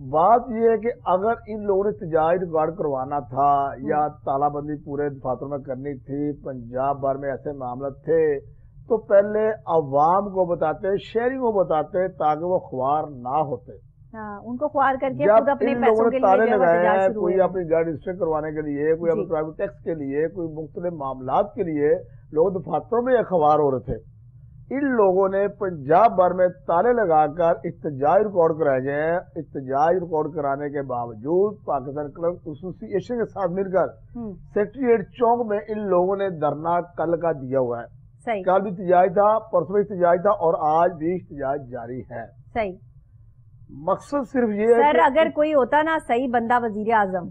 بات یہ ہے کہ اگر ان لوگوں نے احتجاج ریکارڈ کروانا تھا یا تالہ بندی پورے دفاتروں میں کرنی تھی، پنجاب بھر میں ایسے معاملات تھے تو پہلے عوام کو بتاتے، شہریوں کو بتاتے تاکہ وہ خوار نہ ہوتے. ان کو خوار کر کے جب خود اپنے ان پیسوں لوگوں کے نے تالے لیے لگائے ہیں، شروع کوئی ہوئے. اپنی گاڑی رجسٹر کروانے کے لیے، کوئی اپنے پرائیویٹ ٹیکس کے لیے، کوئی مختلف معاملات کے لیے لوگ دفاتروں میں خوار ہو رہے تھے. ان لوگوں نے پنجاب بھر میں تالے لگا کر احتجاج ریکارڈ کرائے گئے ہیں. احتجاج ریکارڈ کرانے کے باوجود پاکستان کلب ایسوسی ایشن کے ساتھ مل کر سیکریٹریٹ چوک میں ان لوگوں نے دھرنا کل کا دیا ہوا ہے. کل بھی احتجاج تھا، پرسوں بھی احتجاج تھا اور آج بھی احتجاج جاری ہے. صحیح. مقصد صرف یہ ہے سر کہ اگر کوئی ہوتا نا صحیح بندہ وزیر اعظم،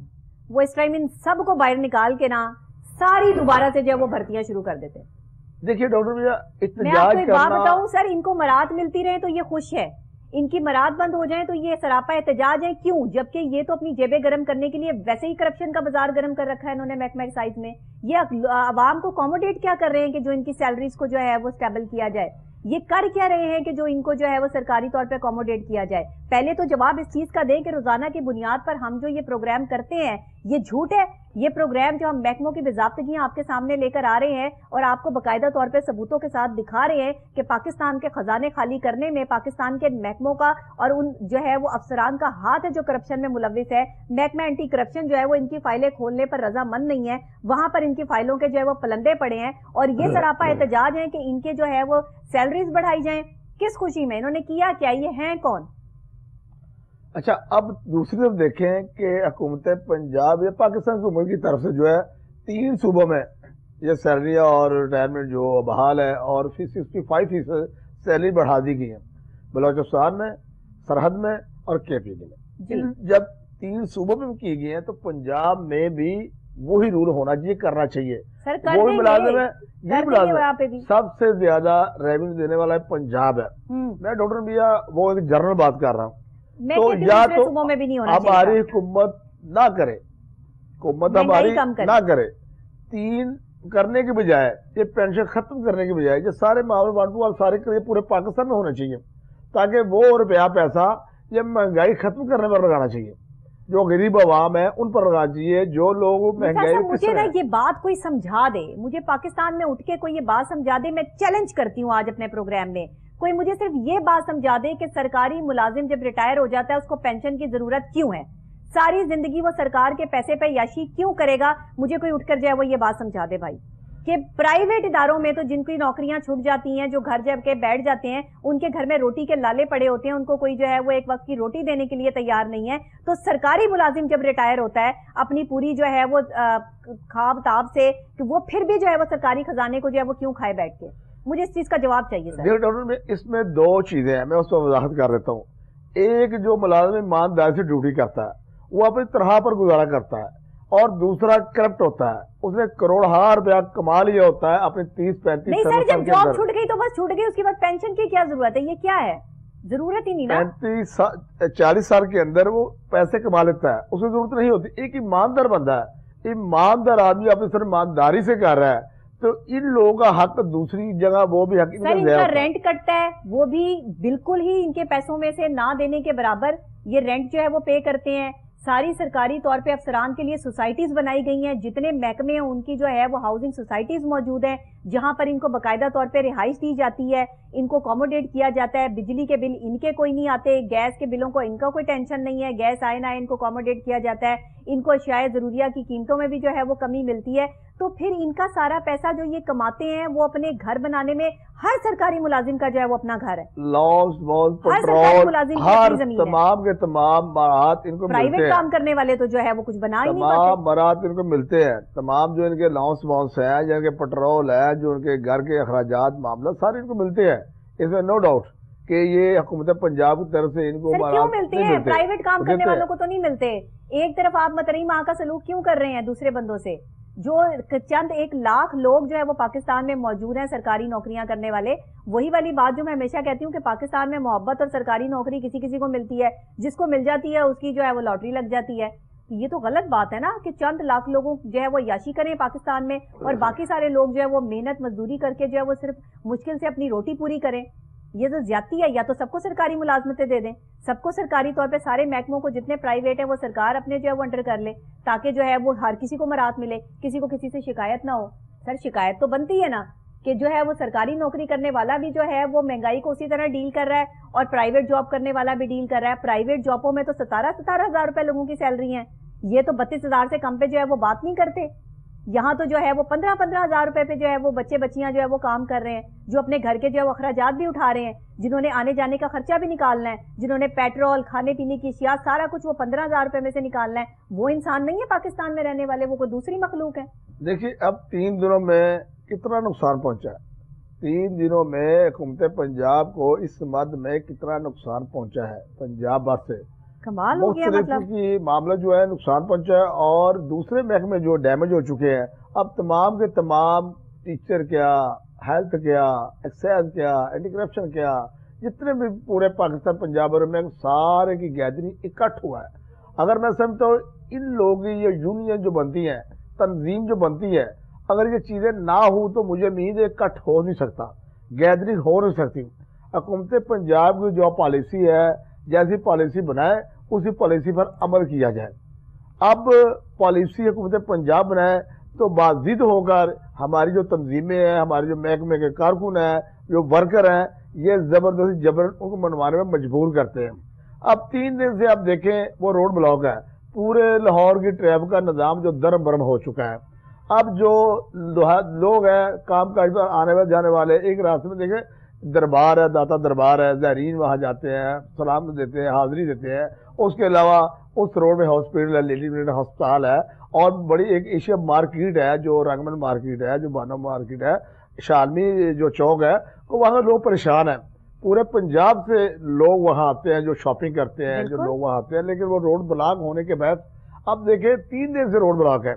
وہ اس ٹائم ان سب کو باہر نکال کے نا ساری دوبارہ سے جو ہے وہ بھرتیاں شروع کر دیتے. دیکھیے ڈاکٹر بھیا، میں آپ کو احتجاج ایک بات کرنا، بتاؤں سر، ان کو مراد ملتی رہے تو یہ خوش ہے، ان کی مراد بند ہو جائیں تو یہ سراپا احتجاج ہے. کیوں؟ جبکہ یہ تو اپنی جیبیں گرم کرنے کے لیے ویسے ہی کرپشن کا بازار گرم کر رکھا ہے انہوں نے محکمہ ایکسائز میں. یہ عوام کو اکوموڈیٹ کیا کر رہے ہیں کہ جو ان کی سیلریز کو جو ہے وہ اسٹیبل کیا جائے؟ یہ کر کیا رہے ہیں کہ جو ان کو جو ہے وہ سرکاری طور پہ اکوموڈیٹ کیا جائے؟ پہلے تو جواب اس چیز کا دیں کہ روزانہ کی بنیاد پر ہم جو یہ پروگرام کرتے ہیں یہ جھوٹ ہے. یہ پروگرام جو ہم محکموں کی باضابطگیاں آپ کے سامنے لے کر آ رہے ہیں اور آپ کو باقاعدہ طور پہ ثبوتوں کے ساتھ دکھا رہے ہیں کہ پاکستان کے خزانے خالی کرنے میں پاکستان کے محکموں کا اور ان جو ہے وہ افسران کا ہاتھ ہے جو کرپشن میں ملوث ہے. محکمہ اینٹی کرپشن جو ہے وہ ان کی فائلیں کھولنے پر رضا مند نہیں ہے، وہاں پر ان کی فائلوں کے جو ہے وہ پلندے پڑے ہیں اور یہ سراپا احتجاج ہیں کہ ان کے جو ہے وہ سیلریز بڑھائی جائیں. کس خوشی میں؟ انہوں نے کیا کیا؟ یہ ہیں کون؟ اچھا اب دوسری طرف دیکھیں کہ حکومت پنجاب یا پاکستان حکومت کی طرف سے جو ہے 3 صوبوں میں یہ سیلری اور ریٹائرمنٹ جو بحال ہے اور 65% سیلری بڑھا دی گئی ہے، بلوچستان میں، سرحد میں اور کے پی میں. جب 3 صوبوں میں کی گئی ہیں تو پنجاب میں بھی وہی رول ہونا چاہیے، کرنا چاہیے. وہی ملازم ہے، یہ ملازم سب سے زیادہ ریونیو دینے والا ہے پنجاب ہے. میں ڈاکٹر بھیا وہ ایک جنرل بات کر رہا ہوں. تو یا تو ہماری حکومت نہ کرے، حکومت ہماری نہ کرے، 3 کرنے کے بجائے یہ پینشن ختم کرنے کے بجائے یہ سارے معاملے بانٹو آپ سارے کرے پورے پاکستان میں ہونا چاہیے تاکہ وہ روپیہ پیسہ یہ مہنگائی ختم کرنے پر لگانا چاہیے. جو غریب عوام ہے ان پر لگانا چاہیے. جو لوگ مہنگائی مجھے نا یہ بات کوئی سمجھا دے، مجھے پاکستان میں اٹھ کے کوئی یہ بات سمجھا دے. میں چیلنج کرتی ہوں آج اپنے پروگرام میں، کوئی مجھے صرف یہ بات سمجھا دے کہ سرکاری ملازم جب ریٹائر ہو جاتا ہے اس کو پینشن کی ضرورت کیوں ہے؟ ساری زندگی وہ سرکار کے پیسے پہ یاشی کیوں کرے گا؟ مجھے کوئی اٹھ کر جائے وہ یہ بات سمجھا دے بھائی کہ پرائیویٹ اداروں میں تو جن کی نوکریاں چھوٹ جاتی ہیں، جو گھر جب کے بیٹھ جاتے ہیں، ان کے گھر میں روٹی کے لالے پڑے ہوتے ہیں، ان کو کوئی جو ہے وہ ایک وقت کی روٹی دینے کے لیے تیار نہیں ہے. تو سرکاری ملازم جب ریٹائر ہوتا ہے اپنی پوری جو ہے وہ خواب تاب سے کہ وہ پھر بھی جو ہے وہ سرکاری خزانے کو جو ہے وہ کیوں کھائے بیٹھ کے؟ مجھے اس چیز کا جواب چاہیے سر. ڈاکٹر میں اس میں 2 چیزیں ہیں، میں اس پر وضاحت کر دیتا ہوں. ایک جو ملازم ایمانداری سے ڈیوٹی کرتا ہے وہ اپنی تنخواہ پر گزارا کرتا ہے، اور دوسرا کرپٹ ہوتا ہے، اس نے کروڑہا روپیہ کما لیا ہوتا ہے اپنے 30-35 نہیں سر، جب جاب چھوٹ گئی تو بس چھوٹ گئی، اس کے بعد پینشن کی کیا ضرورت ہے؟ یہ کیا ہے؟ ضرورت ہی نہیں نا. 40 سال کے اندر وہ پیسے کما لیتا ہے، اسے ضرورت نہیں ہوتی. ایک ایماندار بندہ ہے، ایماندار آدمی اپنی سر ایمانداری سے کر رہا ہے تو ان لوگوں کا حق دوسری جگہ وہ بھی حق سر ان کا رینٹ کٹتا ہے وہ بھی بالکل ہی ان کے پیسوں میں سے نہ دینے کے برابر یہ رینٹ جو ہے وہ پے کرتے ہیں. ساری سرکاری طور پہ افسران کے لیے سوسائٹیز بنائی گئی ہیں، جتنے محکمے ہیں ان کی جو ہے وہ ہاؤسنگ سوسائٹیز موجود ہیں جہاں پر ان کو باقاعدہ طور پہ رہائش دی جاتی ہے، ان کو اکوموڈیٹ کیا جاتا ہے. بجلی کے بل ان کے کوئی نہیں آتے، گیس کے بلوں کو ان کا کوئی ٹینشن نہیں ہے، گیس آئے نہ ان کو اکوموڈیٹ کیا جاتا ہے. ان کو اشیاء ضروریہ کی قیمتوں میں بھی جو ہے وہ کمی ملتی ہے. تو پھر ان کا سارا پیسہ جو یہ کماتے ہیں وہ اپنے گھر بنانے میں، ہر سرکاری ملازم کا جو ہے وہ اپنا گھر ہے، ہر سرکاری ملازم کی اپنی زمین ہے. تمام کے تمام برات ان کو پرائیویٹ کام کرنے والے تو جو ہے وہ کچھ بنا ہی نہیں پاتے. تمام برات ان کو ملتے ہیں، تمام جو ان کے الاؤنس واؤنس ہے، جو ان کے پٹرول ہے، جو ان کے گھر کے اخراجات معاملہ سارے ان کو ملتے ہیں. اس میں نو ڈاؤٹ کہ یہ حکومت پنجاب کی طرف سے ان کو کیوں ملتے ہیں؟ پرائیویٹ کام کرنے والوں کو تو نہیں ملتے. ایک طرف آپ متری ماں کا سلوک کیوں کر رہے ہیں دوسرے بندوں سے؟ جو چند 1 لاکھ لوگ جو ہے وہ پاکستان میں موجود ہیں سرکاری نوکریاں کرنے والے، وہی والی بات جو میں ہمیشہ کہتی ہوں کہ پاکستان میں محبت اور سرکاری نوکری کسی کسی کو ملتی ہے، جس کو مل جاتی ہے اس کی جو ہے وہ لاٹری لگ جاتی ہے. یہ تو غلط بات ہے نا کہ چند لاکھ لوگوں جو ہے وہ یاشی کریں پاکستان میں اور باقی سارے لوگ جو ہے وہ محنت مزدوری کر کے جو ہے وہ صرف مشکل سے اپنی روٹی پوری کریں. یہ تو زیادتی ہے. یا تو سب کو سرکاری ملازمتیں دے دیں. سب کو سرکاری طور پہ سارے محکموں کو جتنے پرائیویٹ ہیں وہ سرکار اپنے جو ہے وہ انڈر کر لے تاکہ جو ہے وہ ہر کسی کو مراحت ملے, کسی کو کسی سے شکایت نہ ہو. سر شکایت تو بنتی ہے نا کہ جو ہے وہ سرکاری نوکری کرنے والا بھی جو ہے وہ مہنگائی کو اسی طرح ڈیل کر رہا ہے اور پرائیویٹ جاب کرنے والا بھی ڈیل کر رہا ہے. پرائیویٹ جابوں میں تو 17,000 روپے لوگوں کی سیلری ہیں, یہ تو 32,000 سے کم پہ جو ہے وہ بات نہیں کرتے. یہاں تو جو ہے وہ 15,000 روپے پہ جو ہے وہ بچے بچیاں جو ہے وہ کام کر رہے ہیں, جو اپنے گھر کے جو ہے وہ اخراجات بھی اٹھا رہے ہیں, جنہوں نے آنے جانے کا خرچہ بھی نکالنا ہے, جنہوں نے پیٹرول کھانے پینے کی اشیاء سارا کچھ وہ 15,000 روپے میں سے نکالنا ہے. وہ انسان نہیں ہے پاکستان میں رہنے والے, وہ کوئی دوسری مخلوق ہے. دیکھیے اب 3 دنوں میں کتنا نقصان پہنچا ہے, 3 دنوں میں حکومت پنجاب کو اس مد میں کتنا نقصان پہنچا ہے. پنجاب بس سے کمال ہو گیا, مطلب کی معاملہ جو ہے نقصان پہنچا ہے اور دوسرے محکمے جو ڈیمیج ہو چکے ہیں. اب تمام کے تمام ٹیچر کیا, ہیلتھ کیا, ایکسائز کیا, اینٹی کرپشن کیا, جتنے بھی پورے پاکستان پنجاب میں سارے کی گیدرنگ اکٹھ ہوا ہے. اگر میں سمجھتا ہوں ان لوگوں کی یہ یونین جو بنتی ہیں, تنظیم جو بنتی ہے, اگر یہ چیزیں نہ ہوں تو مجھے امید ہے اکٹھ ہو نہیں سکتا, گیدرنگ ہو نہیں سکتی. حکومت پنجاب کی جو پالیسی ہے, جیسی پالیسی بنائے اسی پالیسی پر عمل کیا جائے. اب پالیسی حکومت پنجاب بنائے تو بازد ہو کر ہماری جو تنظیمیں ہیں, ہمارے جو محکمے کے کارکن ہیں, جو ورکر ہیں, یہ زبردستی جبرن ان کو منوانے میں مجبور کرتے ہیں. اب 3 دن سے آپ دیکھیں وہ روڈ بلاک ہے, پورے لاہور کی ٹریفک کا نظام جو درم برم ہو چکا ہے. اب جو لوگ ہیں کام کاج پر آنے والے جانے والے, ایک راستے میں دیکھیں دربار ہے, داتا دربار ہے, زائرین وہاں جاتے ہیں, سلام دیتے ہیں, حاضری دیتے ہیں. اس کے علاوہ اس روڈ میں ہاسپٹل ہے, لیڈی ملٹری ہسپتال ہے, اور بڑی ایک ایشیا مارکیٹ ہے جو رنگمن مارکیٹ ہے, جو بانو مارکیٹ ہے, شالمی جو چوک ہے, وہاں لوگ پریشان ہیں. پورے پنجاب سے لوگ وہاں آتے ہیں جو شاپنگ کرتے ہیں, جو لوگ وہاں آتے ہیں, لیکن وہ روڈ بلاک ہونے کے بعد اب دیکھیں 3 دن سے روڈ بلاک ہے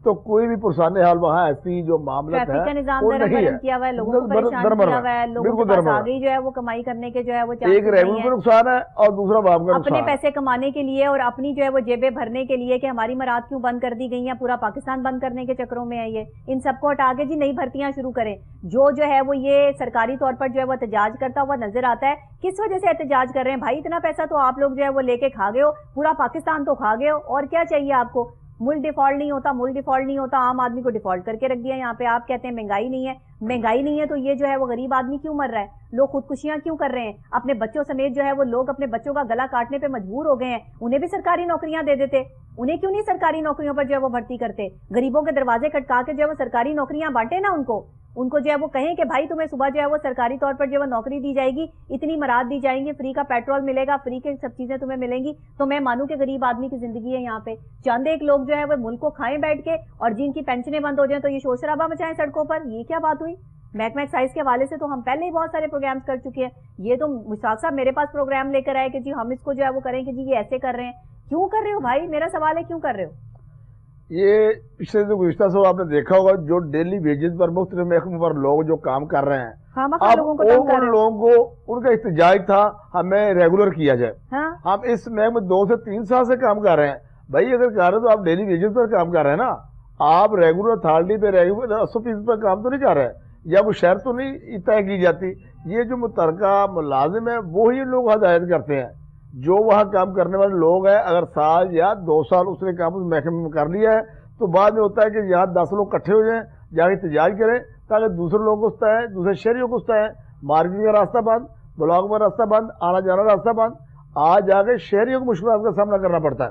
تو کوئی بھی پرسان حال وہاں ایسی جو معاملات ہے وہ نہیں ہے. کیا ہوا ہے, لوگوں کو پریشان کیا ہوا ہے, لوگوں کے پاس آگے جو ہے وہ کمائی کرنے کے جو ہے وہ ایک ریونیو کا نقصان ہے اور دوسرا عوام کا اپنے پیسے کمانے کے لیے اور اپنی جو ہے وہ جیبیں بھرنے کے لیے کہ ہماری مراحت کیوں بند کر دی گئی ہیں, پورا پاکستان بند کرنے کے چکروں میں ہے. یہ ان سب کو ہٹا کے جی نئی بھرتیاں شروع کریں. جو ہے وہ یہ سرکاری طور پر جو ہے وہ احتجاج کرتا ہوا نظر آتا ہے. کس وجہ سے احتجاج کر رہے ہیں بھائی؟ اتنا پیسہ تو آپ لوگ جو ہے وہ لے کے کھا گئے ہو, پورا پاکستان تو کھا گئے ہو, اور کیا چاہیے آپ کو؟ ملک ڈیفالٹ نہیں ہوتا, ملک ڈیفالٹ نہیں ہوتا, عام آدمی کو ڈیفالٹ کر کے رکھ دیا یہاں پہ. آپ کہتے ہیں مہنگائی نہیں ہے, مہنگائی نہیں ہے تو یہ جو ہے وہ غریب آدمی کیوں مر رہا ہے, لوگ خودکشیاں کیوں کر رہے ہیں, اپنے بچوں سمیت جو ہے وہ لوگ اپنے بچوں کا گلا کاٹنے پہ مجبور ہو گئے ہیں. انہیں بھی سرکاری نوکریاں دے دیتے, انہیں کیوں نہیں سرکاری نوکریوں پر جو ہے وہ بھرتی کرتے؟ غریبوں کے دروازے کٹکا کے جو ہے وہ سرکاری نوکریاں بانٹے نا ان کو جو ہے وہ کہیں کہ بھائی تمہیں صبح جو ہے وہ سرکاری طور پر جو ہے وہ نوکری دی جائے گی, اتنی مراحت دی جائیں گی, فری کا پیٹرول ملے گا, فری کے سب چیزیں تمہیں ملیں گی, تو میں مانوں کہ غریب آدمی کی زندگی ہے یہاں پہ. چند ایک لوگ جو ہے وہ ملک کو کھائیں بیٹھ کے, اور جن کی پینشنیں بند ہو جائیں تو یہ شور شرابہ مچائیں سڑکوں پر. یہ کیا بات ہوئی؟ محکمہ ایکسائز کے حوالے سے تو ہم پہلے ہی بہت سارے پروگرامز کر چکے ہیں. یہ تو مشتاق صاحب میرے پاس پروگرام لے کر آئے کہ جی ہم اس کو جو ہے وہ کریں کہ جی یہ ایسے کر رہے ہیں. کیوں کر رہے ہو بھائی؟ میرا سوال ہے کیوں کر رہے ہو؟ یہ پچھلے جو گزشتہ سال آپ نے دیکھا ہوگا جو ڈیلی ویجز پر مختلف محکموں پر لوگ جو کام کر رہے ہیں, اب ان لوگوں کو ان کا احتجاج تھا ہمیں ریگولر کیا جائے. ہم اس محکمے 2 سے 3 سال سے کام کر رہے ہیں. بھائی اگر کر رہے تو آپ ڈیلی ویجز پر کام کر رہے ہیں نا, آپ ریگولر اتھارٹی پہ ریگولر 80% پر کام تو نہیں کر رہے, یا وہ شرط تو نہیں طے کی جاتی. یہ جو متعلقہ ملازم ہے وہی لوگ ہدایت کرتے ہیں. جو وہاں کام کرنے والے لوگ ہیں, اگر سال یا 2 سال اس نے کام اس محکمے میں کر لیا ہے تو بعد میں ہوتا ہے کہ یہاں 10 لوگ اکٹھے ہو جائیں, جا کے احتجاج کریں تاکہ دوسرے لوگوں کو ستا ہے, دوسرے شہریوں کو ستا ہے. مارکیٹ کا راستہ بند, بلاک میں راستہ بند, آنا جانا راستہ بند, آج جا کے شہریوں کو مشکلات کا سامنا کرنا پڑتا ہے.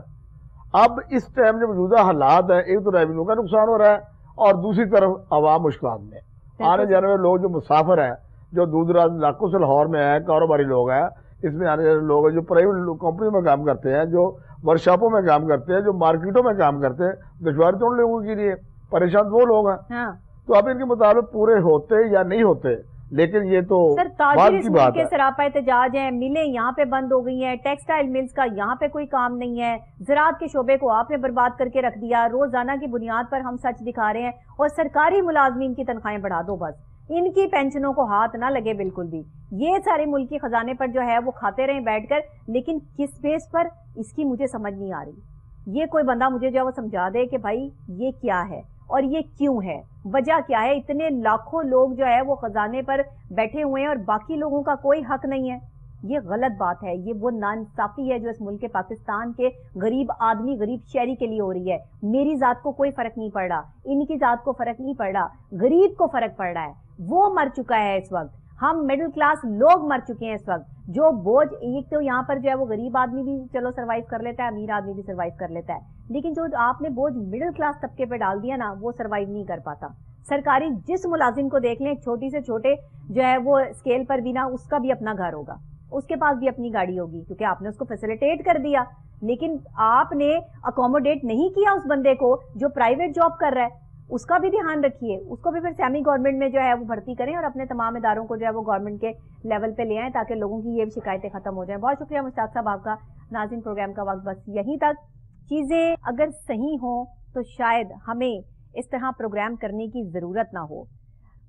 اب اس ٹائم جو موجودہ حالات ہیں, ایک تو ریونیو کا نقصان ہو رہا ہے اور دوسری طرف عوام مشکلات میں. آنے جانے والے لوگ جو مسافر ہیں, جو دور دراز علاقوں سے لاہور میں ہیں, کاروباری لوگ ہیں, اس میں آنے والے لوگ ہیں جو پرائیویٹ کمپنیوں میں کام کرتے ہیں, جو ورکشاپوں میں کام کرتے ہیں, جو مارکیٹوں میں کام کرتے ہیں, دشواری تو ان لوگوں کے لیے, پریشان وہ لوگ ہیں. تو اب ان کے مطابق پورے ہوتے یا نہیں ہوتے, لیکن یہ تو بات کی بات ہے. سراپا احتجاج ہیں, ملیں یہاں پہ بند ہو گئی ہیں, ٹیکسٹائل ملز کا یہاں پہ کوئی کام نہیں ہے, زراعت کے شعبے کو آپ نے برباد کر کے رکھ دیا, روزانہ کی بنیاد پر ہم سچ دکھا رہے ہیں, اور سرکاری ملازمین کی تنخواہیں بڑھا دو بس, ان کی پینشنوں کو ہاتھ نہ لگے بالکل بھی. یہ سارے ملکی خزانے پر جو ہے وہ کھاتے رہیں بیٹھ کر, لیکن کس بیس پر اس کی مجھے سمجھ نہیں آ رہی. یہ کوئی بندہ مجھے جو ہے وہ سمجھا دے کہ بھائی یہ کیا ہے اور یہ کیوں ہے, وجہ کیا ہے؟ اتنے لاکھوں لوگ جو ہے وہ خزانے پر بیٹھے ہوئے ہیں اور باقی لوگوں کا کوئی حق نہیں ہے. یہ غلط بات ہے. یہ وہ ناانصافی ہے جو اس ملک پاکستان کے غریب آدمی غریب شہری کے لیے ہو رہی ہے. میری ذات کو کوئی فرق نہیں پڑ رہا, ان کی ذات کو فرق نہیں پڑ رہا, غریب کو فرق پڑ رہا ہے. وہ مر چکا ہے اس وقت, ہم مڈل کلاس لوگ مر چکے ہیں اس وقت. جو بوجھ ایک تو یہاں پر جو ہے وہ غریب آدمی بھی چلو سروائیو کر لیتا ہے, امیر آدمی بھی سروائیو کر لیتا ہے, لیکن جو آپ نے بوجھ مڈل کلاس طبقے پہ ڈال دیا نا, وہ سروائیو نہیں کر پاتا. سرکاری جس ملازم کو دیکھ لیں, چھوٹی سے چھوٹے جو ہے وہ اسکیل پر بھی نا, اس کا بھی اپنا گھر ہوگا, اس کے پاس بھی اپنی گاڑی ہوگی, کیونکہ آپ نے اس کو فیسیلیٹیٹ کر دیا. لیکن آپ نے اکوموڈیٹ نہیں کیا اس بندے کو جو پرائیویٹ جاب کر رہا ہے. اس کا بھی دھیان رکھیے, اس کو بھی پھر سیمی گورنمنٹ میں جو ہے وہ بھرتی کریں, اور اپنے تمام اداروں کو جو ہے وہ گورنمنٹ کے لیول پہ لے آئیں, تاکہ لوگوں کی یہ بھی شکایتیں ختم ہو جائیں. بہت شکریہ مشتاق صاحب آپ کا. ناظرین, پروگرام کا وقت بس یہیں تک. چیزیں اگر صحیح ہوں تو شاید ہمیں اس طرح پروگرام کرنے کی ضرورت نہ ہو.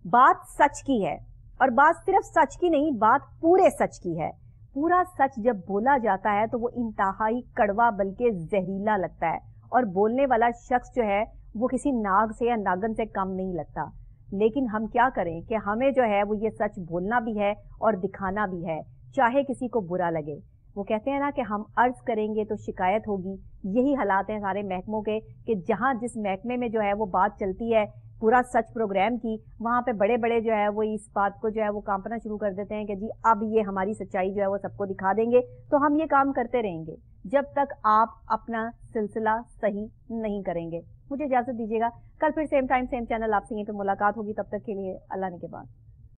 بات سچ کی ہے, اور بات صرف سچ کی نہیں, بات پورے سچ کی ہے. پورا سچ جب بولا جاتا ہے تو وہ انتہائی کڑوا بلکہ زہریلا لگتا ہے, اور بولنے والا شخص جو ہے وہ کسی ناگ سے یا ناگن سے کم نہیں لگتا. لیکن ہم کیا کریں کہ ہمیں جو ہے وہ یہ سچ بولنا بھی ہے اور دکھانا بھی ہے, چاہے کسی کو برا لگے. وہ کہتے ہیں نا کہ ہم عرض کریں گے تو شکایت ہوگی. یہی حالات ہیں سارے محکموں کے, کہ جہاں جس محکمے میں جو ہے وہ بات چلتی ہے پورا سچ پروگرام کی, وہاں پہ بڑے بڑے جو ہے وہ اس بات کو جو ہے وہ کانپنا شروع کر دیتے ہیں کہ جی اب یہ ہماری سچائی جو ہے وہ سب کو دکھا دیں گے. تو ہم یہ کام کرتے رہیں گے جب تک آپ اپنا سلسلہ صحیح نہیں کریں گے. مجھے اجازت دیجیے گا, کل پھر سیم ٹائم سیم چینل آپ سے یہیں پہ ملاقات ہوگی. تب تک کے لیے اللہ نے کے بعد.